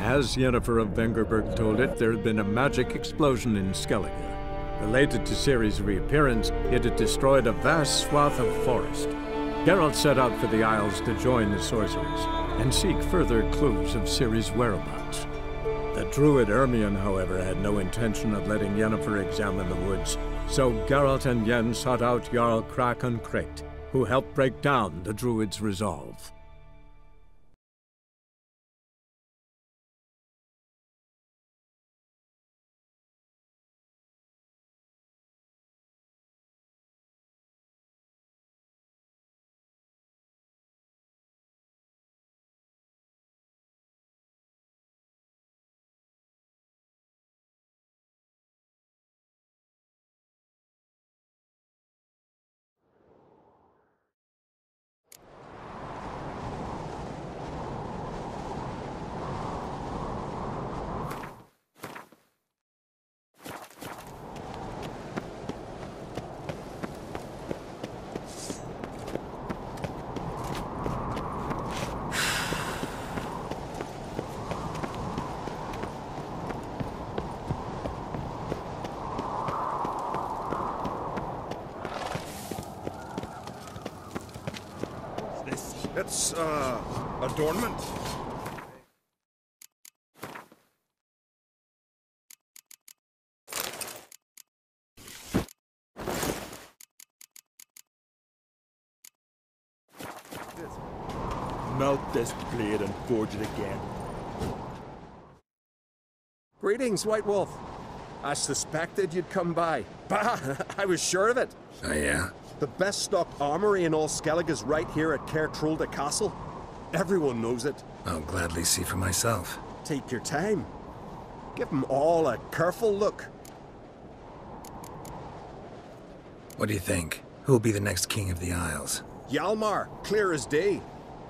As Yennefer of Vengerberg told it, there had been a magic explosion in Skellige. Related to Ciri's reappearance, it had destroyed a vast swath of forest. Geralt set out for the Isles to join the sorcerers and seek further clues of Ciri's whereabouts. The druid Ermion, however, had no intention of letting Yennefer examine the woods, so Geralt and Yen sought out Jarl Krakon Krayt, who helped break down the druid's resolve. It's, adornment. Melt this blade and forge it again. Greetings, White Wolf. I suspected you'd come by. Bah! I was sure of it. Oh, yeah? The best stocked armory in all Skellige is right here at Caer Trolde Castle. Everyone knows it. I'll gladly see for myself. Take your time. Give them all a careful look. What do you think? Who'll be the next king of the Isles? Hjalmar, clear as day.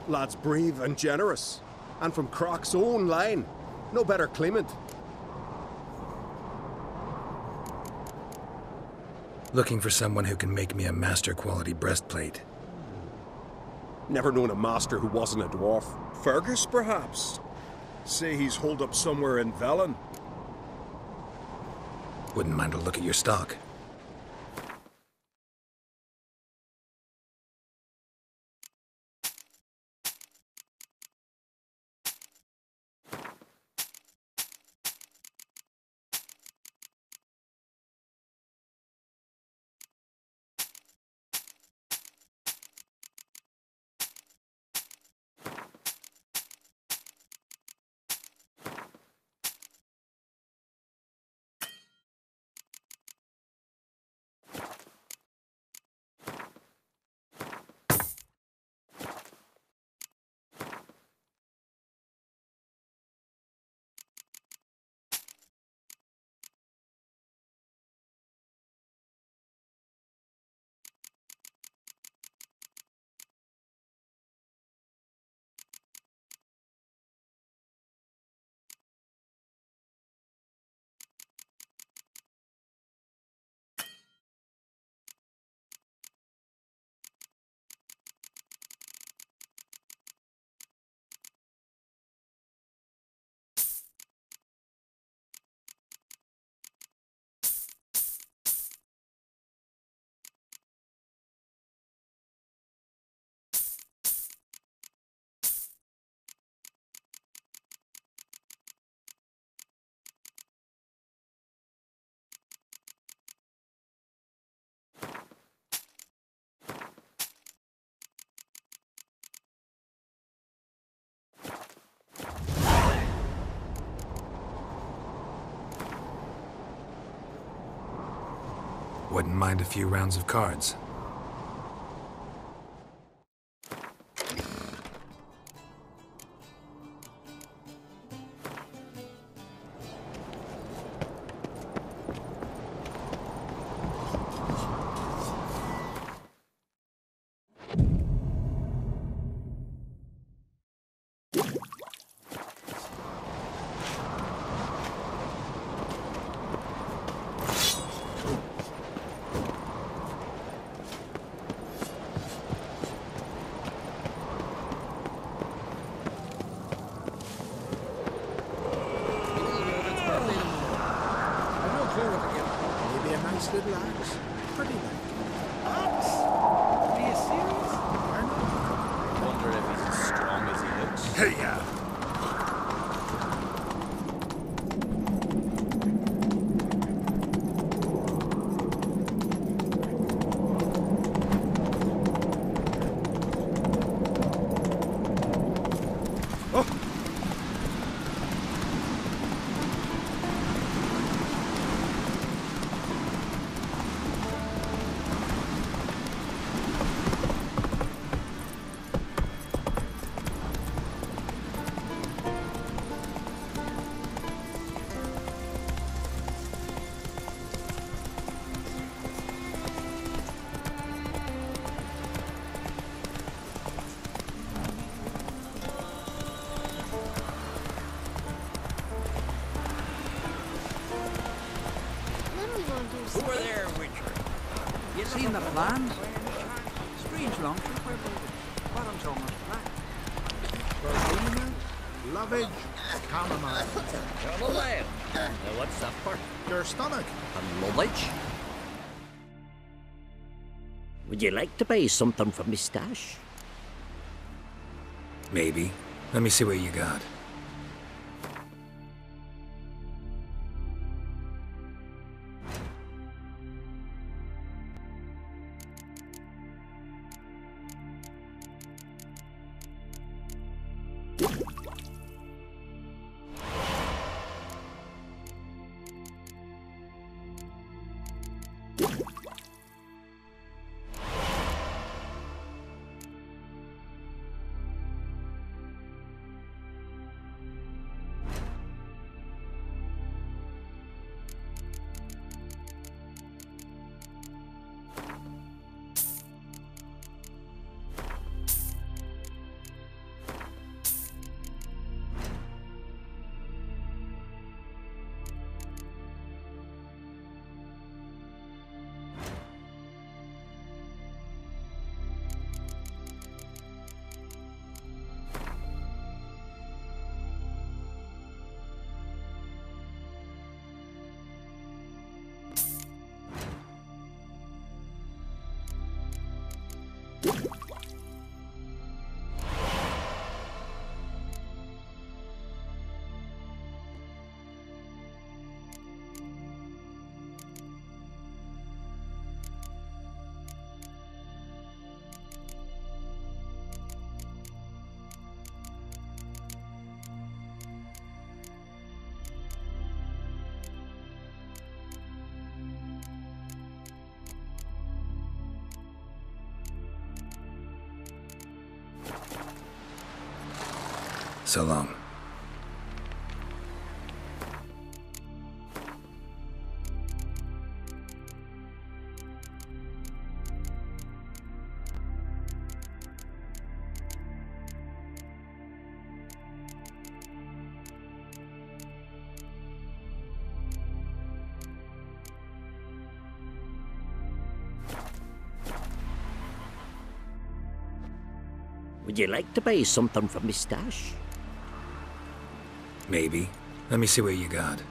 Lad's brave and generous. And from Croc's own line. No better claimant. Looking for someone who can make me a master-quality breastplate. Never known a master who wasn't a dwarf. Fergus, perhaps? Say he's holed up somewhere in Velen. Wouldn't mind a look at your stock. Wouldn't mind a few rounds of cards. Hey, yeah. Then we won't do Who are there, Witcher? You seen the plans? Strange long trip we're building. Bottom's almost flat. Verbena, lovage, chamomile. Chamomile. Now what's that for? Your stomach. And lovage? Would you like to buy something from me stash? Maybe. Let me see what you got. So long. Would you like to buy something from me stash? Maybe. Let me see what you got.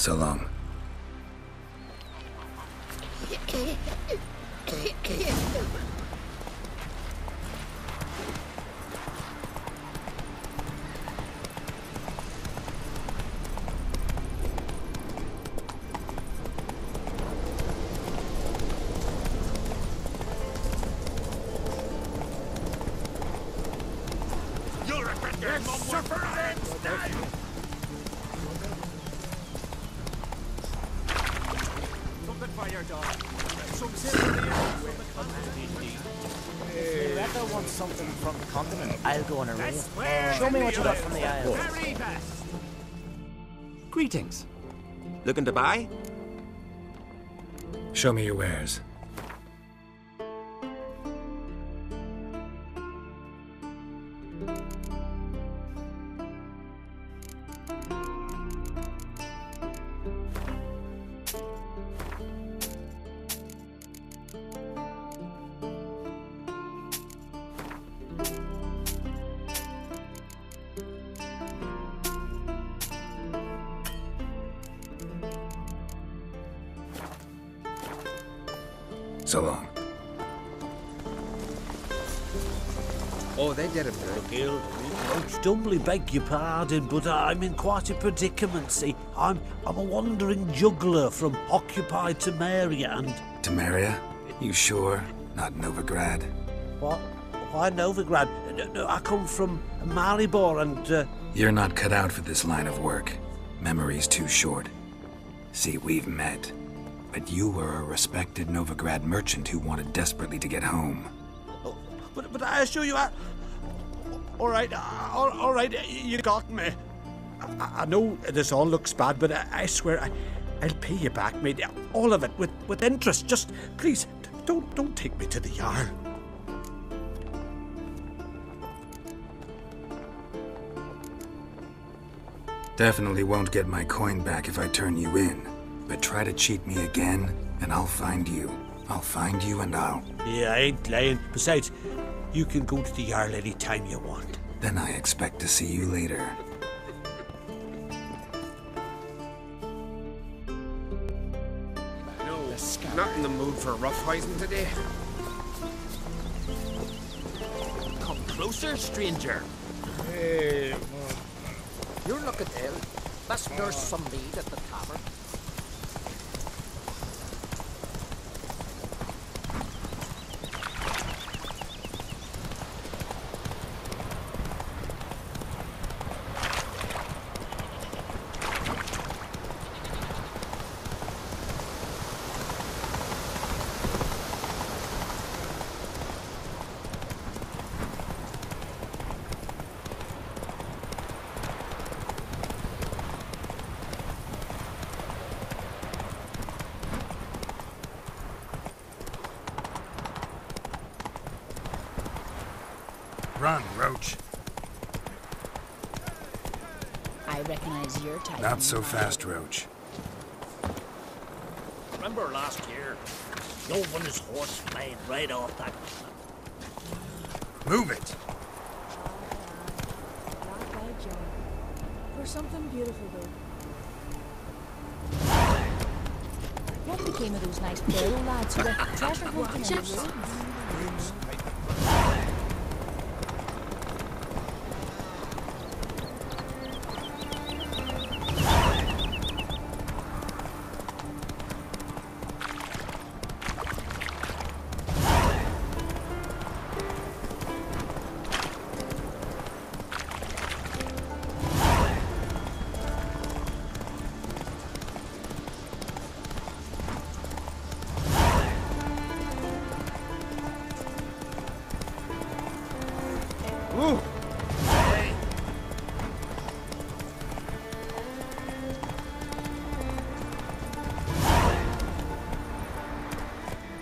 So long. You'll regret this, Something for your dog. If Rebecca wants something from the continent, I'll go on a raid. Show me what you got from the Isle. Greetings. Looking to buy? Show me your wares. So long. Oh, they did it good. Most humbly beg your pardon, but I'm in quite a predicament, see. I'm a wandering juggler from occupied Temeria and... Temeria? You sure? Not Novigrad? What? Why Novigrad? No, I come from Maribor and... You're not cut out for this line of work. Memory's too short. See, we've met. But you were a respected Novigrad merchant who wanted desperately to get home. Oh, but I assure you, all right, you got me. I know this all looks bad, but I swear I'll pay you back, mate. All of it, with interest. Just, please, don't take me to the Jarl. Definitely won't get my coin back if I turn you in. But try to cheat me again, and I'll find you. I'll find you and I'll... Yeah, I ain't lying. Besides, you can go to the Jarl any time you want. Then I expect to see you later. No, not in the mood for roughhousing today. Come closer, stranger. Hey, You're looking ill. Let's nurse some mead at the tavern. Run, Roach. I recognize your type. Not so fast, Roach. Remember last year? No one's horse flying right off that cliff. Move it! Not bad, John. For something beautiful, though. What became of those nice Barrow lads who went treasure hunting in the ruins?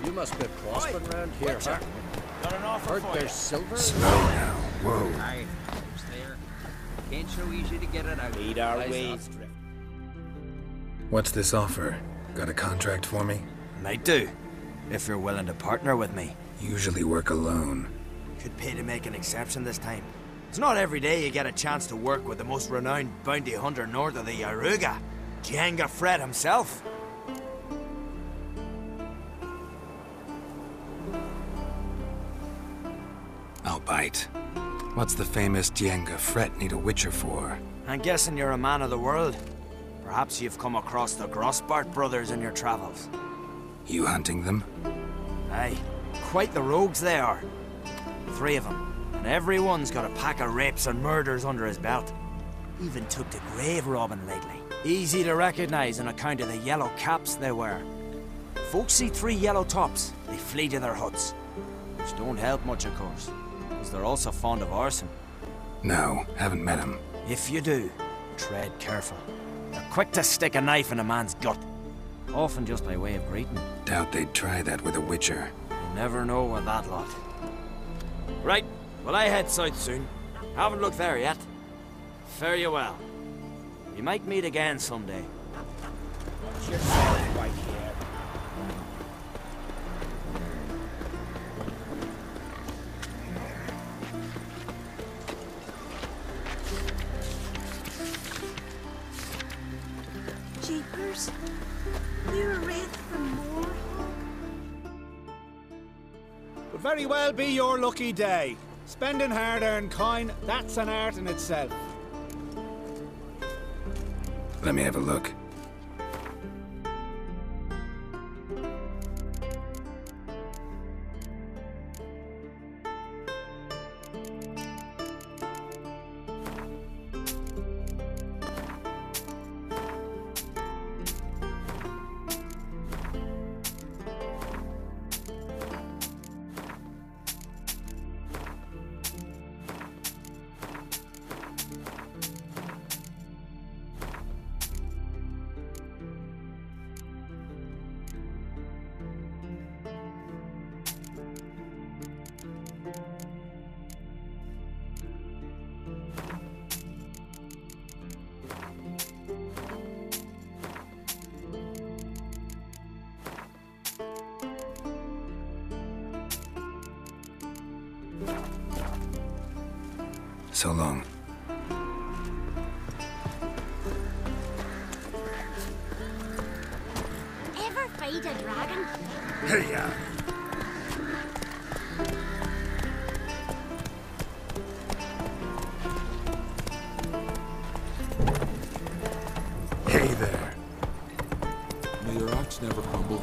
you must be prospering round here, huh? Got an offer for There's silver? Slow now. Whoa. Aye, it's there. Ain't so easy to get it out. Lead our ways. What's this offer? Got a contract for me? Might do, if you're willing to partner with me. Usually work alone. Could pay to make an exception this time. It's not every day you get a chance to work with the most renowned bounty hunter north of the Yaruga. Jenga Fred himself. I'll bite. What's the famous Jenga Fred need a witcher for? I'm guessing you're a man of the world. Perhaps you've come across the Grossbart brothers in your travels. You hunting them? Aye, quite the rogues they are. 3 of them, and every one's got a pack of rapes and murders under his belt. Even took to grave robbing lately. Easy to recognize on account of the yellow caps they wear. Folks see 3 yellow tops, they flee to their huts. Which don't help much, of course, because they're also fond of arson. No, haven't met him. If you do, tread careful. They're quick to stick a knife in a man's gut. Often just by way of greeting. Doubt they'd try that with a witcher. You never know with that lot. Right, well I head south soon. Haven't looked there yet. Fare you well. We might meet again someday. You're saying right here. Jeepers, you're a wraith from Moorhog. Could very well be your lucky day. Spending hard-earned coin, that's an art in itself. Let me have a look. So long. Ever fight a dragon? Hey, yeah. Hey there. May your axe never crumble.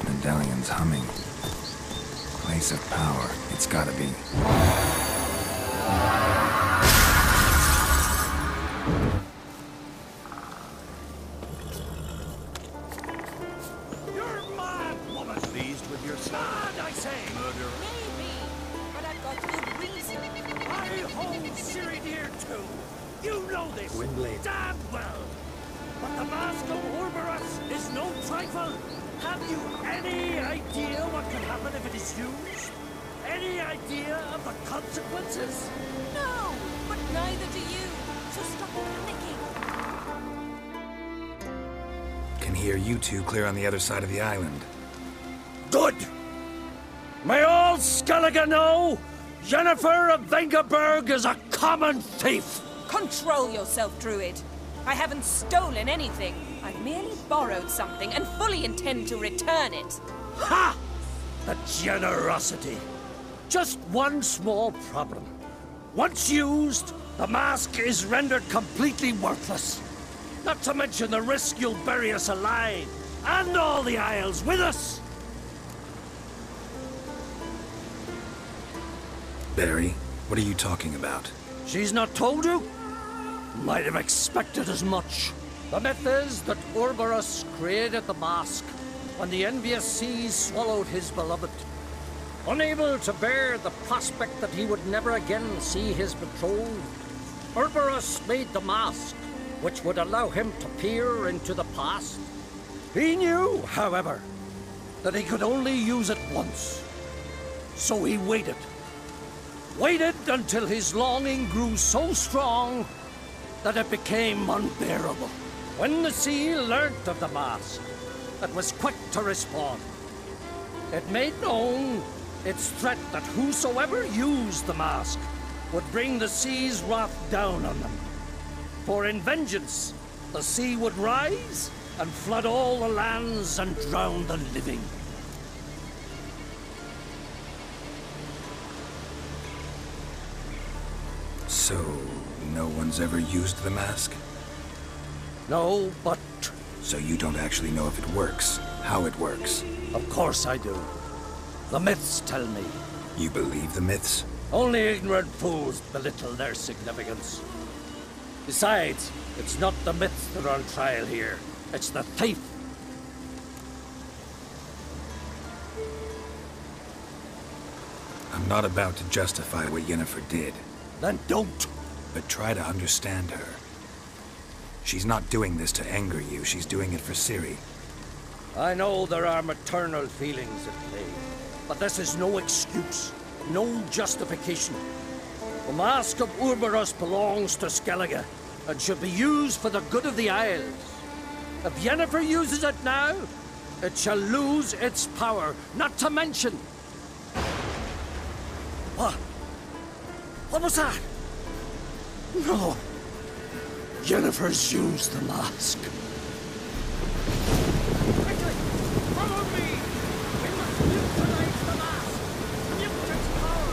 Medallion's humming. Place of power. It's gotta be. You're mad, woman! Pleased with yourself? Mad, I say! Murder. Maybe, but I've got good reason. I hold Siri dear too. You know this Gwynblade. damn well. But the mask of Orberus is no trifle. Have you any idea what could happen if it is used? Any idea of the consequences? No, but neither do you. So stop panicking. Can hear you two clear on the other side of the island. Good! May all Skellige know Jennifer of Vengerberg is a common thief! Control yourself, Druid. I haven't stolen anything. I've merely borrowed something and fully intend to return it. Ha! The generosity. Just one small problem. Once used, the mask is rendered completely worthless. Not to mention the risk you'll bury us alive, and all the Isles with us. Barry, what are you talking about? She's not told you? Might have expected as much. The myth is that Ouroboros created the mask when the envious seas swallowed his beloved. Unable to bear the prospect that he would never again see his betrothed, Ouroboros made the mask, which would allow him to peer into the past. He knew, however, that he could only use it once. So he waited. Waited until his longing grew so strong that it became unbearable. When the sea learnt of the mask, it was quick to respond. It made known its threat that whosoever used the mask would bring the sea's wrath down on them. For in vengeance, the sea would rise and flood all the lands and drown the living. So, no one's ever used the mask? No, but... So you don't actually know if it works, how it works? Of course I do. The myths tell me. You believe the myths? Only ignorant fools belittle their significance. Besides, it's not the myths that are on trial here. It's the thief. I'm not about to justify what Yennefer did. Then don't. But try to understand her. She's not doing this to anger you, she's doing it for Ciri. I know there are maternal feelings at play, but this is no excuse, no justification. The Mask of Ouroboros belongs to Skellige, and should be used for the good of the Isles. If Yennefer uses it now, it shall lose its power, not to mention... What? What was that? No. Yennefer's used the mask. Quickly! Follow me! We must neutralize the mask! Mute its power!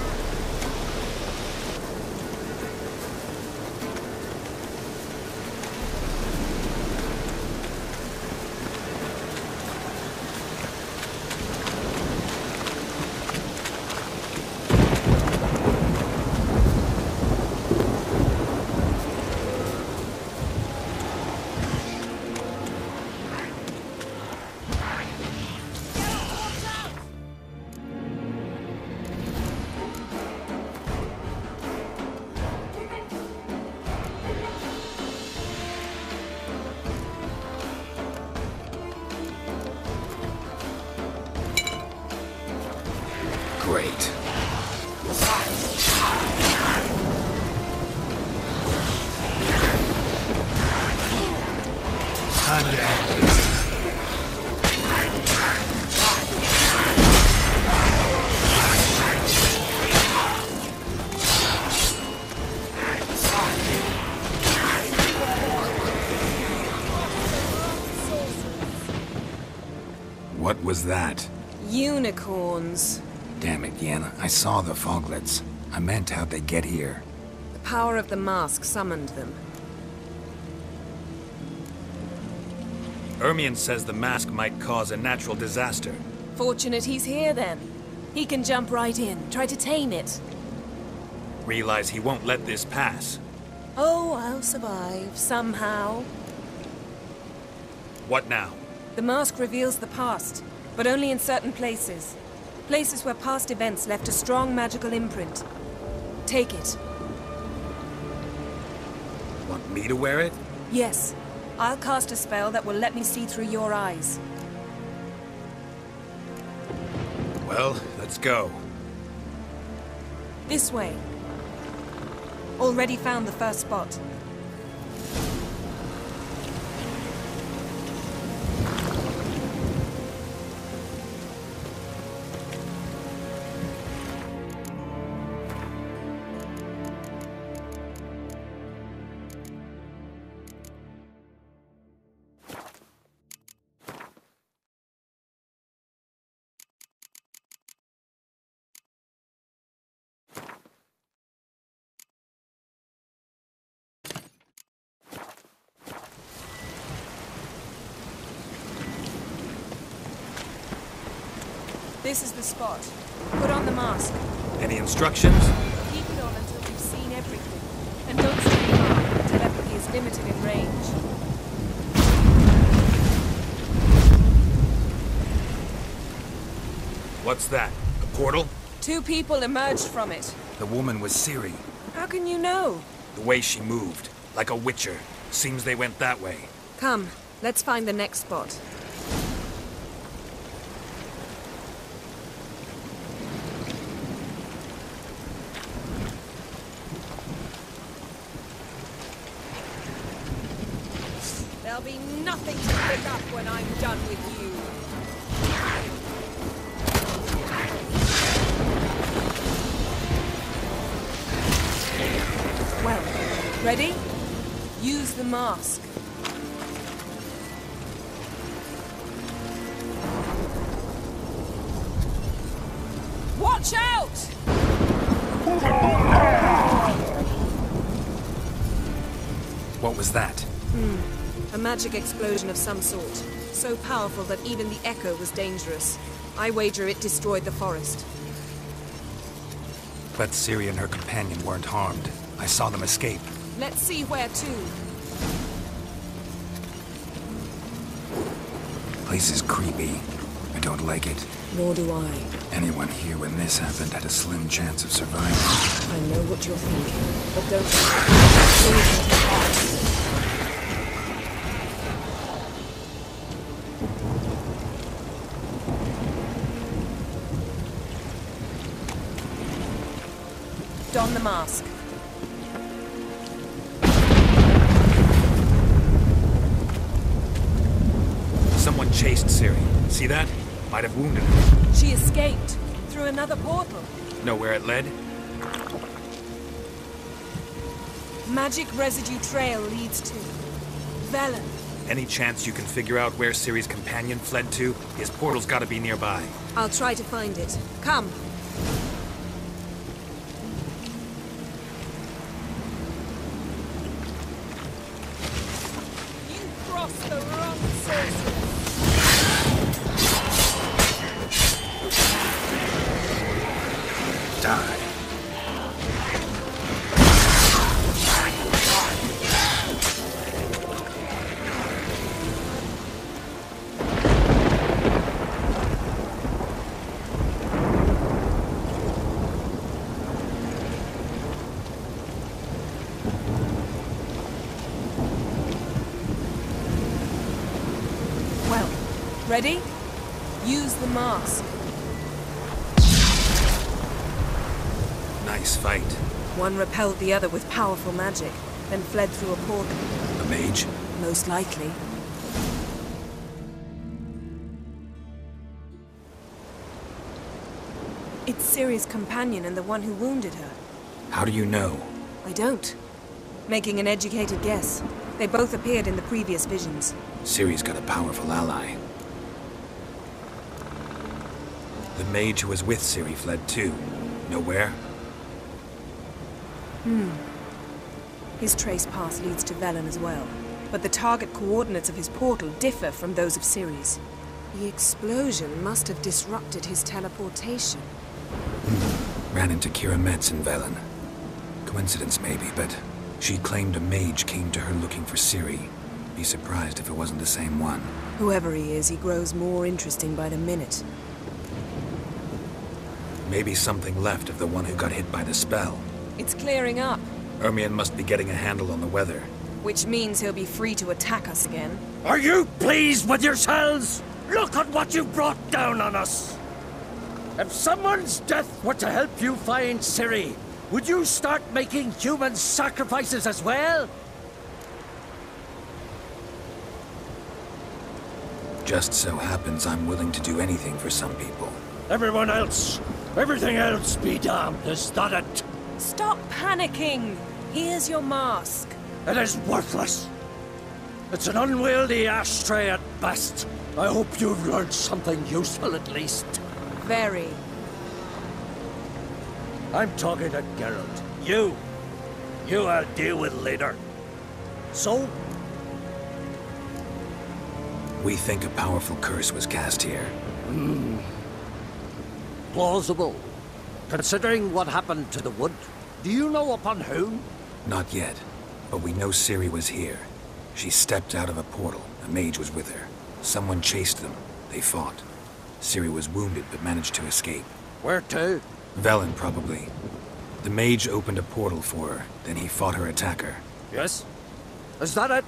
Great. What was that? Unicorns. Damn it, Yenna. I saw the foglets. I meant how'd they get here. The power of the mask summoned them. Ermion says the mask might cause a natural disaster. Fortunate he's here, then. He can jump right in, try to tame it. Realize he won't let this pass. Oh, I'll survive, somehow. What now? The mask reveals the past, but only in certain places. Places where past events left a strong magical imprint. Take it. Want me to wear it? Yes. I'll cast a spell that will let me see through your eyes. Well, let's go. This way. Already found the first spot. This is the spot. Put on the mask. Any instructions? Keep it on until you've seen everything. And don't stay far. Telepathy is limited in range. What's that? A portal? 2 people emerged from it. The woman was Ciri. How can you know? The way she moved, like a witcher. Seems they went that way. Come, let's find the next spot. There'll be nothing to pick up when I'm done with you. Well, ready? Use the mask. Watch out! What was that? A magic explosion of some sort. So powerful that even the echo was dangerous. I wager it destroyed the forest. But Ciri and her companion weren't harmed. I saw them escape. Let's see where to. Place is creepy. I don't like it. Nor do I. Anyone here when this happened had a slim chance of surviving. I know what you're thinking, but don't think into heart. Don the mask. Someone chased Ciri. See that? Might have wounded her. She escaped through another portal. Know where it led? Magic residue trail leads to Velen. Any chance you can figure out where Ciri's companion fled to? His portal's gotta be nearby. I'll try to find it. Come. You crossed the wrong sorcerer. Die. Well, ready? Use the mask. Nice fight. One repelled the other with powerful magic, then fled through a portal. A mage? Most likely. It's Ciri's companion and the one who wounded her. How do you know? I don't. Making an educated guess. They both appeared in the previous visions. Ciri's got a powerful ally. The mage who was with Ciri fled too. Know where? His trace path leads to Velen as well. But the target coordinates of his portal differ from those of Ciri's. The explosion must have disrupted his teleportation. Ran into Kira Metz in Velen. Coincidence maybe, but she claimed a mage came to her looking for Ciri. Be surprised if it wasn't the same one. Whoever he is, he grows more interesting by the minute. Maybe something left of the one who got hit by the spell. It's clearing up, Ermion must be getting a handle on the weather. which means he'll be free to attack us again. Are you pleased with yourselves? Look at what you brought down on us! If someone's death were to help you find Ciri, would you start making human sacrifices as well? Just so happens I'm willing to do anything for some people. Everyone else, everything else be damned, is that it? Stop panicking! Here's your mask. It is worthless. It's an unwieldy ashtray at best. I hope you've learned something useful at least. Very. I'm talking to Geralt. You I'll deal with later. So? We think a powerful curse was cast here. Plausible. Considering what happened to the wood, do you know upon whom? Not yet, but we know Ciri was here. She stepped out of a portal. A mage was with her. Someone chased them. They fought. Ciri was wounded but managed to escape. Where to? Velen, probably. The mage opened a portal for her, then he fought her attacker. Yes? Is that it?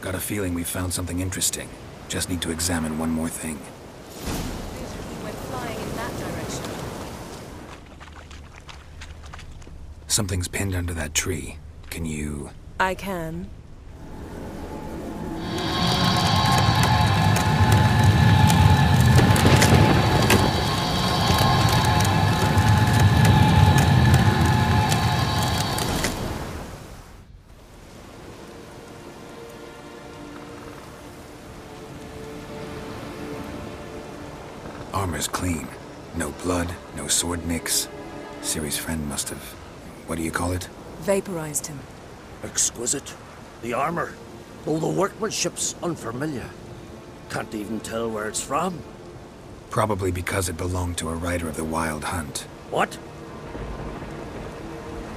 Got a feeling we found something interesting. Just need to examine one more thing. Went flying in that direction. Something's pinned under that tree. Can you... I can. Armor's clean. No blood, no sword nicks. Ciri's friend must have... what do you call it? Vaporized him. Exquisite. The armor, though the workmanship's unfamiliar. Can't even tell where it's from. Probably because it belonged to a rider of the Wild Hunt. What?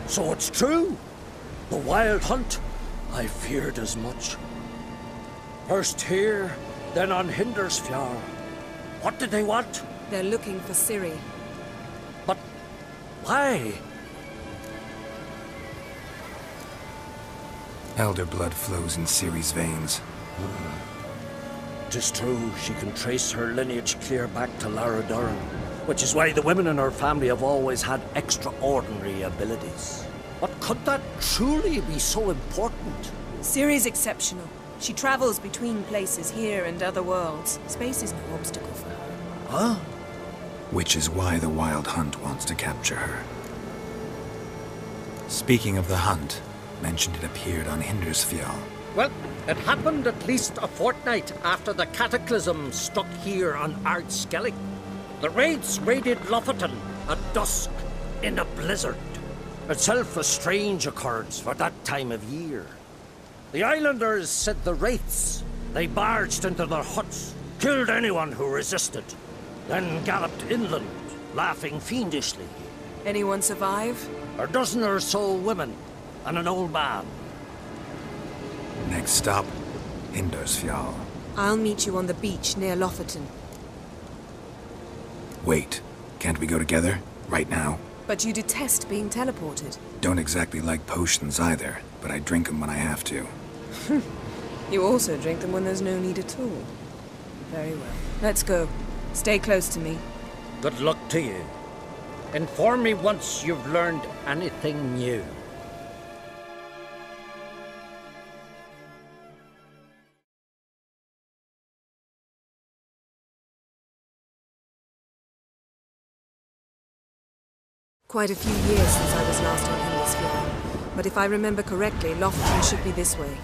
So it's true? The Wild Hunt? I feared as much. First here, then on Hindersfjord. What did they want? They're looking for Ciri. But why? Elder blood flows in Ciri's veins. 'Tis true, she can trace her lineage clear back to Lara Durham, which is why the women in her family have always had extraordinary abilities. But could that truly be so important? Ciri's exceptional. She travels between places here and other worlds. Space is no obstacle for her. Huh? Which is why the Wild Hunt wants to capture her. Speaking of the hunt, mentioned it appeared on Hindersfjall. Well, it happened at least a fortnight after the cataclysm struck here on Ardskellig. The raids raided Lofoten at dusk in a blizzard. Itself a strange occurrence for that time of year. The islanders said the wraiths. They barged into their huts, killed anyone who resisted, then galloped inland, laughing fiendishly. Anyone survive? A dozen or so women, and an old man. Next stop, Hindersfjall. I'll meet you on the beach near Lofoten. Wait, can't we go together? Right now? But you detest being teleported. Don't exactly like potions either, but I drink them when I have to. You also drink them when there's no need at all. Very well. Let's go. Stay close to me. Good luck to you. Inform me once you've learned anything new. Quite a few years since I was last on Hindersfjord, but if I remember correctly, Lofoten should be this way.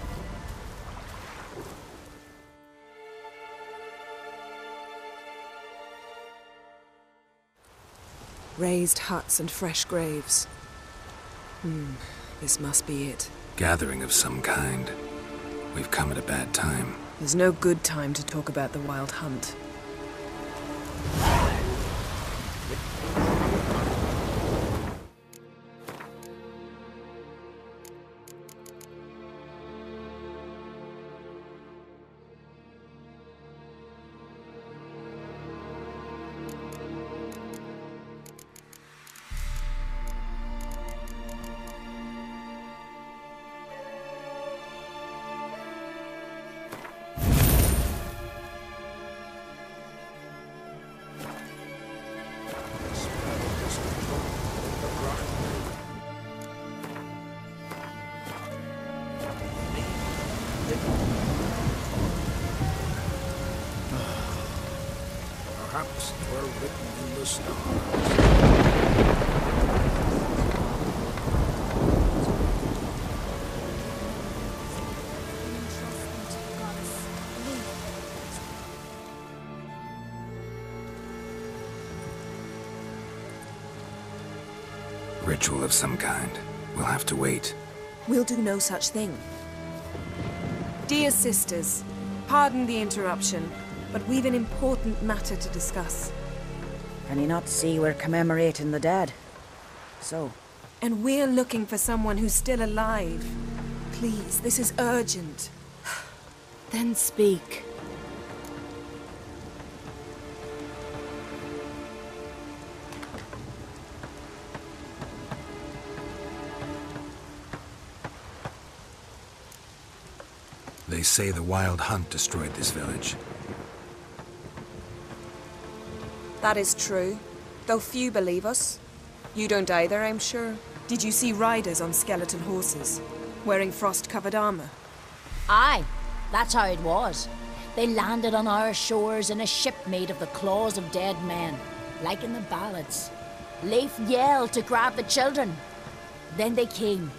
Raised huts and fresh graves. This must be it. Gathering of some kind. We've come at a bad time. There's no good time to talk about the Wild Hunt. Perhaps were written in the stars. Ritual of some kind. We'll have to wait. We'll do no such thing. Dear sisters, pardon the interruption, but we've an important matter to discuss. Can you not see we're commemorating the dead? So? And we're looking for someone who's still alive. Please, this is urgent. Then speak. They say the Wild Hunt destroyed this village. That is true, though few believe us. You don't either, I'm sure. Did you see riders on skeleton horses, wearing frost-covered armor? Aye, that's how it was. They landed on our shores in a ship made of the claws of dead men, like in the ballads. Leif yelled to grab the children. Then they came,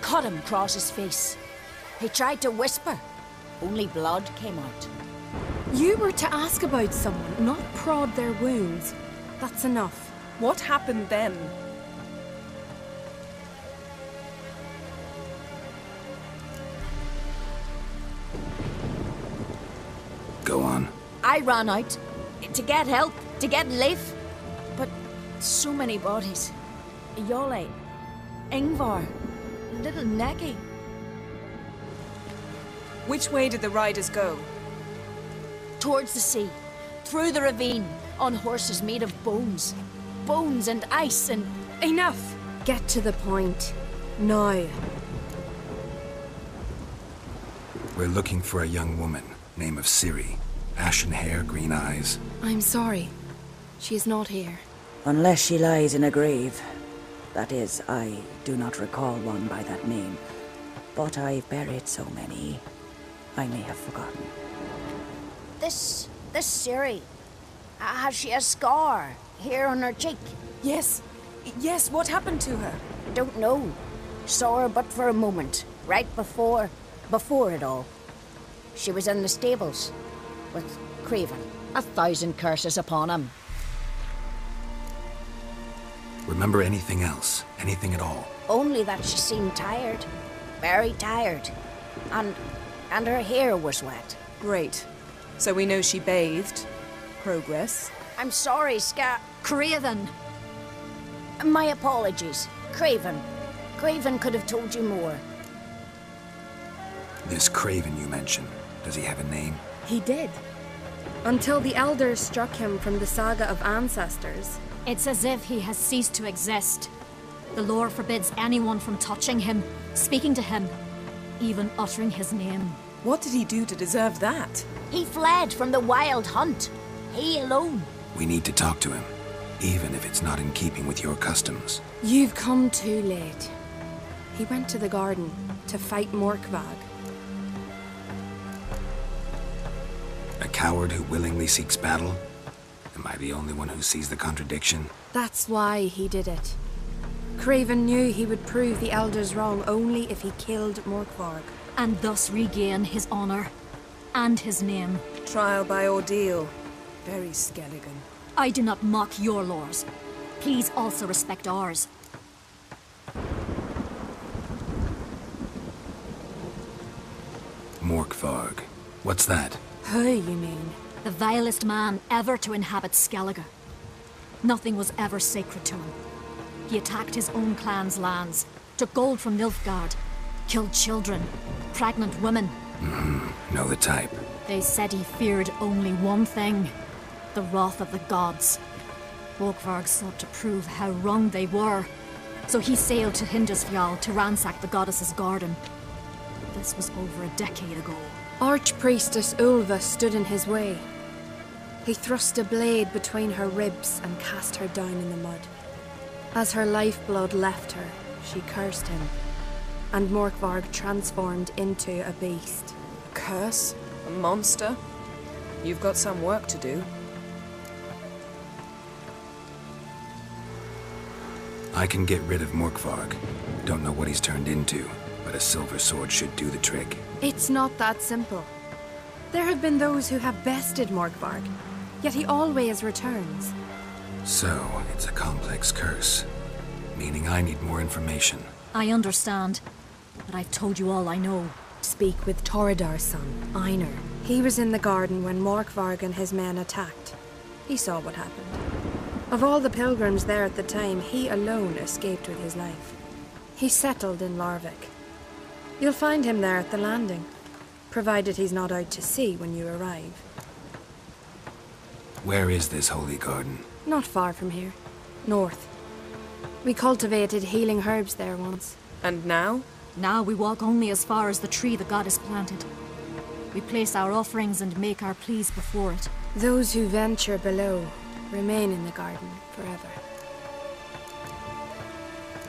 cut him across his face. He tried to whisper, only blood came out. You were to ask about someone, not prod their wounds. That's enough. What happened then? Go on. I ran out to get help, to get Leif. But so many bodies. Yole, Ingvar, little Necky. Which way did the riders go? Towards the sea, through the ravine, on horses made of bones. Bones and ice and... Enough! Get to the point. Now. We're looking for a young woman, name of Ciri. Ashen hair, green eyes. I'm sorry. She is not here. Unless she lies in a grave. That is, I do not recall one by that name. But I've buried so many, I may have forgotten. This Ciri, has she a scar here on her cheek? Yes, what happened to her? Don't know. Saw her but for a moment, right before it all. She was in the stables with Craven. 1,000 curses upon him. Remember anything else? Anything at all? Only that she seemed tired. Very tired. And her hair was wet. Great. So we know she bathed. Progress. I'm sorry, Craven. My apologies. Craven. Craven could have told you more. This Craven you mentioned, does he have a name? He did. Until the elders struck him from the saga of ancestors. It's as if he has ceased to exist. The lore forbids anyone from touching him, speaking to him, even uttering his name. What did he do to deserve that? He fled from the Wild Hunt. He alone. We need to talk to him, even if it's not in keeping with your customs. You've come too late. He went to the garden to fight Morkvag. A coward who willingly seeks battle? Am I the only one who sees the contradiction? That's why he did it. Craven knew he would prove the elders wrong only if he killed Morkvarg. And thus regain his honor and his name. Trial by ordeal. Very Skelligan. I do not mock your laws. Please also respect ours. Morkvarg. What's that? Who, you mean? The vilest man ever to inhabit Skellige. Nothing was ever sacred to him. He attacked his own clan's lands, took gold from Nilfgaard, killed children, pregnant women. Know the type. They said he feared only one thing, the wrath of the gods. Morkvarg sought to prove how wrong they were, so he sailed to Hindisfjall to ransack the goddess's garden. This was over a decade ago. Archpriestess Ulva stood in his way. He thrust a blade between her ribs and cast her down in the mud. As her lifeblood left her, she cursed him, and Morkvarg transformed into a beast. A curse? A monster? You've got some work to do. I can get rid of Morkvarg. Don't know what he's turned into, but a silver sword should do the trick. It's not that simple. There have been those who have bested Morkvarg, yet he always returns. So, it's a complex curse, meaning I need more information. I understand, but I've told you all I know. Speak with Torridar's son, Einar. He was in the garden when Morkvarg and his men attacked. He saw what happened. Of all the pilgrims there at the time, he alone escaped with his life. He settled in Larvik. You'll find him there at the landing, provided he's not out to sea when you arrive. Where is this holy garden? Not far from here. North. We cultivated healing herbs there once. And now? Now we walk only as far as the tree the goddess planted. We place our offerings and make our pleas before it. Those who venture below remain in the garden forever.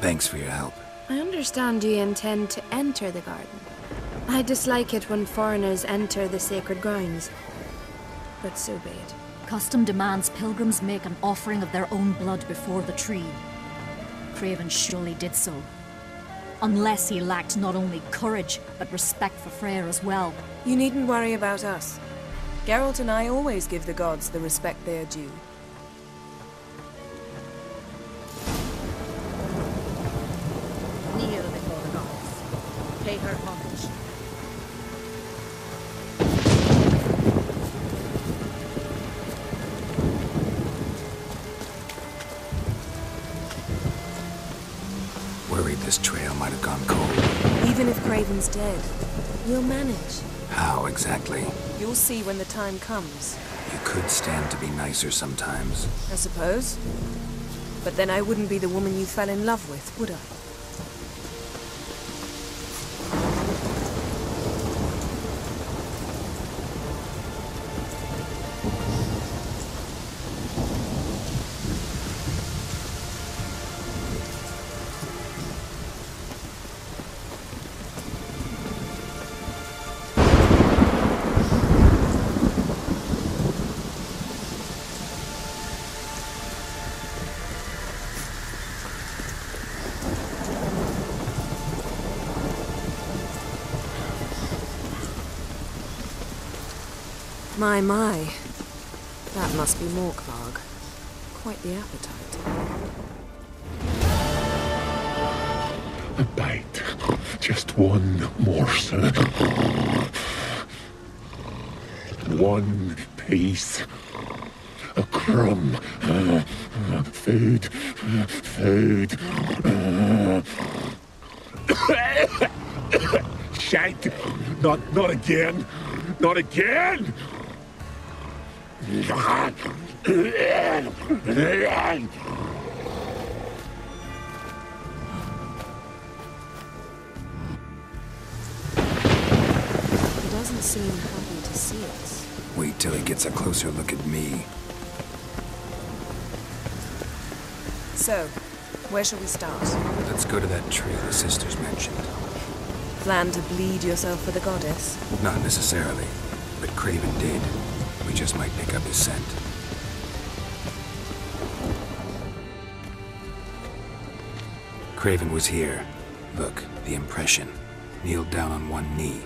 Thanks for your help. I understand you intend to enter the garden. I dislike it when foreigners enter the sacred grounds, but so be it. Custom demands pilgrims make an offering of their own blood before the tree. Craven surely did so. Unless he lacked not only courage, but respect for Freyr as well. You needn't worry about us. Geralt and I always give the gods the respect they are due. Kneel before the gods. Pay her homage. Worried this trail might have gone cold. Even if Craven's dead, we'll manage. How exactly? You'll see when the time comes. You could stand to be nicer sometimes. I suppose. But then I wouldn't be the woman you fell in love with, would I? My. That must be Morkvarg. Quite the appetite. A bite. Just one morsel. One piece. A crumb. Food. Food. Shite. Not again. Not again! It doesn't seem happy to see us. Wait till he gets a closer look at me. So, where shall we start? Let's go to that tree the sisters mentioned. Plan to bleed yourself for the goddess? Not necessarily, but Craven did. We just might pick up his scent. Craven was here. Look, the impression. Kneeled down on one knee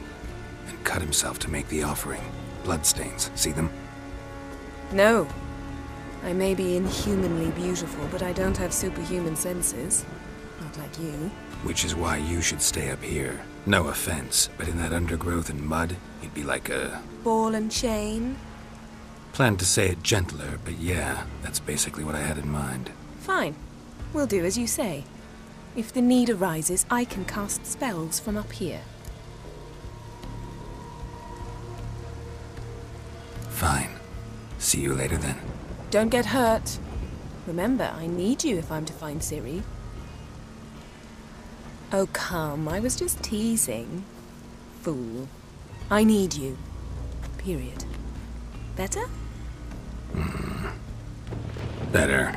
and cut himself to make the offering. Bloodstains, see them? No. I may be inhumanly beautiful, but I don't have superhuman senses. Not like you. Which is why you should stay up here. No offense, but in that undergrowth and mud, you'd be like a... ball and chain? Planned to say it gentler, but yeah, that's basically what I had in mind. Fine. We'll do as you say. If the need arises, I can cast spells from up here. Fine. See you later then. Don't get hurt. Remember, I need you if I'm to find Ciri. Oh, come. I was just teasing. Fool. I need you. Period. Better? Better.